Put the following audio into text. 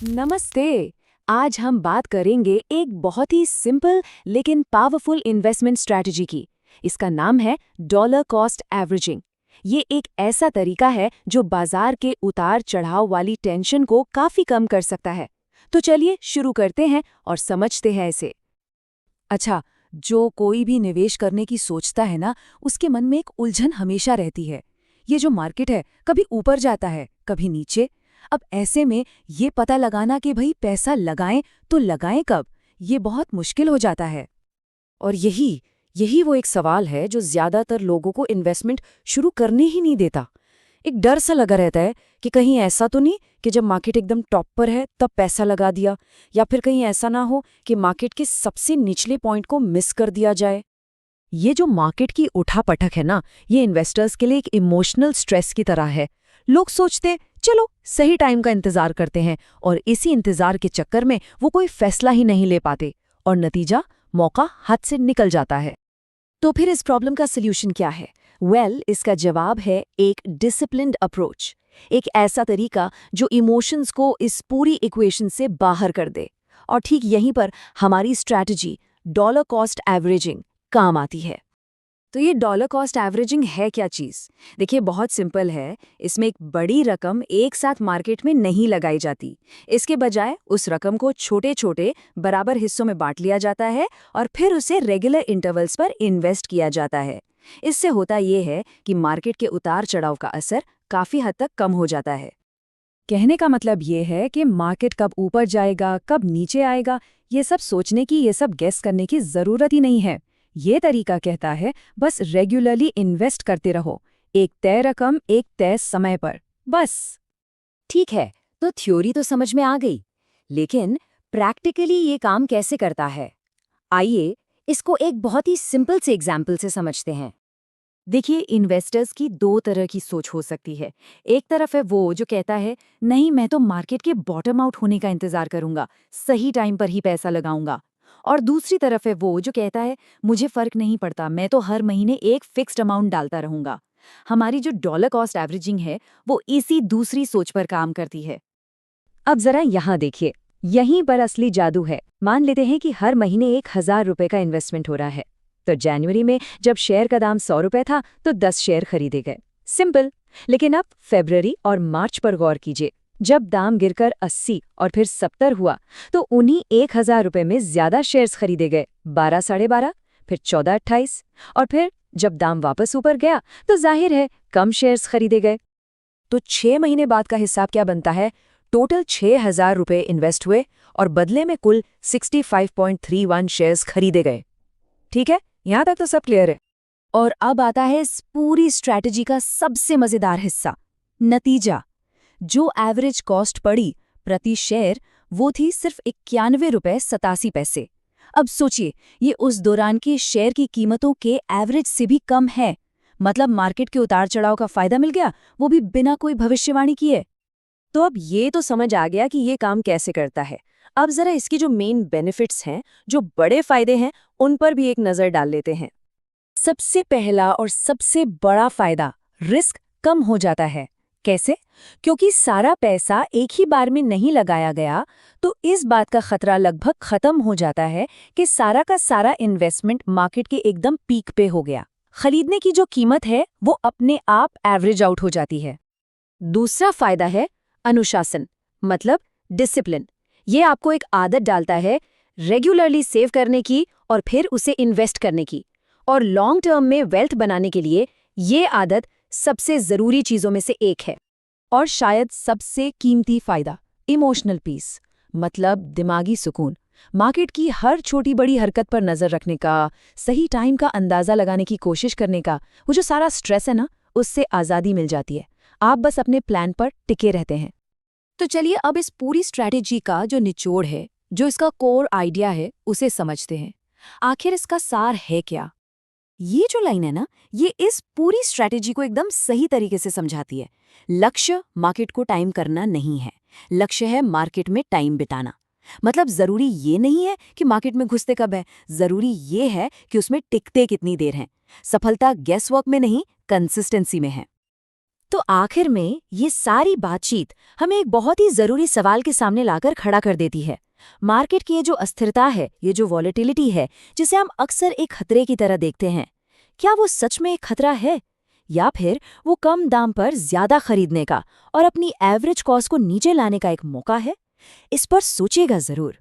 नमस्ते। आज हम बात करेंगे एक बहुत ही सिंपल लेकिन पावरफुल इन्वेस्टमेंट स्ट्रैटेजी की। इसका नाम है डॉलर कॉस्ट एवरेजिंग। ये एक ऐसा तरीका है जो बाजार के उतार चढ़ाव वाली टेंशन को काफी कम कर सकता है। तो चलिए शुरू करते हैं और समझते हैं इसे। अच्छा, जो कोई भी निवेश करने की सोचता है ना, उसके मन में एक उलझन हमेशा रहती है। ये जो मार्केट है, कभी ऊपर जाता है, कभी नीचे। अब ऐसे में ये पता लगाना कि भाई पैसा लगाएं तो लगाएं कब, ये बहुत मुश्किल हो जाता है। और यही यही वो एक सवाल है जो ज्यादातर लोगों को इन्वेस्टमेंट शुरू करने ही नहीं देता। एक डर सा लगा रहता है कि कहीं ऐसा तो नहीं कि जब मार्केट एकदम टॉप पर है तब पैसा लगा दिया, या फिर कहीं ऐसा ना हो कि मार्केट के सबसे निचले पॉइंट को मिस कर दिया जाए। ये जो मार्केट की उठापटक है ना, ये इन्वेस्टर्स के लिए एक इमोशनल स्ट्रेस की तरह है। लोग सोचते चलो सही टाइम का इंतजार करते हैं, और इसी इंतजार के चक्कर में वो कोई फैसला ही नहीं ले पाते, और नतीजा मौका हाथ से निकल जाता है। तो फिर इस प्रॉब्लम का सल्यूशन क्या है? इसका जवाब है एक डिसिप्लिन्ड अप्रोच। एक ऐसा तरीका जो इमोशंस को इस पूरी इक्वेशन से बाहर कर दे। और ठीक यहीं पर हमारी स्ट्रैटेजी डॉलर कॉस्ट एवरेजिंग काम आती है। तो ये डॉलर कॉस्ट एवरेजिंग है क्या चीज़? देखिए, बहुत सिंपल है। इसमें एक बड़ी रकम एक साथ मार्केट में नहीं लगाई जाती। इसके बजाय उस रकम को छोटे छोटे बराबर हिस्सों में बांट लिया जाता है और फिर उसे रेगुलर इंटरवल्स पर इन्वेस्ट किया जाता है। इससे होता ये है कि मार्केट के उतार चढ़ाव का असर काफ़ी हद तक कम हो जाता है। कहने का मतलब ये है कि मार्केट कब ऊपर जाएगा, कब नीचे आएगा, ये सब सोचने की, ये सब गेस करने की ज़रूरत ही नहीं है। ये तरीका कहता है बस रेगुलरली इन्वेस्ट करते रहो, एक तय रकम एक तय समय पर, बस। ठीक है, तो थ्योरी तो समझ में आ गई, लेकिन प्रैक्टिकली ये काम कैसे करता है? आइए इसको एक बहुत ही सिंपल से एग्जाम्पल से समझते हैं। देखिए, इन्वेस्टर्स की दो तरह की सोच हो सकती है। एक तरफ है वो जो कहता है नहीं, मैं तो मार्केट के बॉटम आउट होने का इंतजार करूंगा, सही टाइम पर ही पैसा लगाऊंगा। और दूसरी तरफ है वो जो कहता है मुझे फर्क नहीं पड़ता, मैं तो हर महीने एक फिक्स्ड अमाउंट डालता रहूंगा। हमारी जो डॉलर कॉस्ट एवरेजिंग है वो इसी दूसरी सोच पर काम करती है। अब जरा यहाँ देखिए, यहीं पर असली जादू है। मान लेते हैं कि हर महीने 1,000 रुपए का इन्वेस्टमेंट हो रहा है। तो जनवरी में जब शेयर का दाम 100 रुपए था तो 10 शेयर खरीदे गए। सिंपल। लेकिन अब फरवरी और मार्च पर गौर कीजिए। जब दाम गिरकर 80 और फिर 70 हुआ तो उन्हीं 1,000 रुपए में ज्यादा शेयर्स खरीदे गए, 12 साढ़े 12, फिर 14 28, और फिर जब दाम वापस ऊपर गया तो जाहिर है कम शेयर्स खरीदे गए। तो 6 महीने बाद का हिसाब क्या बनता है? टोटल 6,000 रुपए इन्वेस्ट हुए और बदले में कुल 65.31 शेयर्स खरीदे गए। ठीक है, यहां तक तो सब क्लियर है। और अब आता है इस पूरी स्ट्रैटेजी का सबसे मजेदार हिस्सा, नतीजा। जो एवरेज कॉस्ट पड़ी प्रति शेयर, वो थी सिर्फ 91 रुपए 87 पैसे। अब सोचिए, ये उस दौरान की शेयर की कीमतों के एवरेज से भी कम है। मतलब मार्केट के उतार चढ़ाव का फायदा मिल गया, वो भी बिना कोई भविष्यवाणी किए। तो अब ये तो समझ आ गया कि ये काम कैसे करता है। अब जरा इसकी जो मेन बेनिफिट्स हैं, जो बड़े फायदे हैं, उन पर भी एक नजर डाल लेते हैं। सबसे पहला और सबसे बड़ा फायदा, रिस्क कम हो जाता है। कैसे? क्योंकि सारा पैसा एक ही बार में नहीं लगाया गया, तो इस बात का खतरा लगभग खत्म हो जाता है कि सारा का सारा इन्वेस्टमेंट मार्केट के एकदम पीक पे हो गया। खरीदने की जो कीमत है वो अपने आप एवरेज आउट हो जाती है। दूसरा फायदा है अनुशासन, मतलब डिसिप्लिन। ये आपको एक आदत डालता है रेगुलरली सेव करने की और फिर उसे इन्वेस्ट करने की। और लॉन्ग टर्म में वेल्थ बनाने के लिए ये आदत सबसे जरूरी चीजों में से एक है। और शायद सबसे कीमती फायदा, इमोशनल पीस, मतलब दिमागी सुकून। मार्केट की हर छोटी बड़ी हरकत पर नजर रखने का, सही टाइम का अंदाजा लगाने की कोशिश करने का, वो जो सारा स्ट्रेस है ना, उससे आज़ादी मिल जाती है। आप बस अपने प्लान पर टिके रहते हैं। तो चलिए अब इस पूरी स्ट्रैटेजी का जो निचोड़ है, जो इसका कोर आइडिया है, उसे समझते हैं। आखिर इसका सार है क्या? ये जो लाइन है ना, ये इस पूरी स्ट्रैटेजी को एकदम सही तरीके से समझाती है। लक्ष्य मार्केट को टाइम करना नहीं है, लक्ष्य है मार्केट में टाइम बिताना। मतलब जरूरी ये नहीं है कि मार्केट में घुसते कब है, जरूरी ये है कि उसमें टिकते कितनी देर हैं। सफलता गेस वर्क में नहीं, कंसिस्टेंसी में है। तो आखिर में ये सारी बातचीत हमें एक बहुत ही जरूरी सवाल के सामने लाकर खड़ा कर देती है। मार्केट की ये जो अस्थिरता है, ये जो वॉलेटिलिटी है, जिसे हम अक्सर एक खतरे की तरह देखते हैं, क्या वो सच में एक खतरा है, या फिर वो कम दाम पर ज्यादा खरीदने का और अपनी एवरेज कॉस्ट को नीचे लाने का एक मौका है? इस पर सोचिएगा जरूर।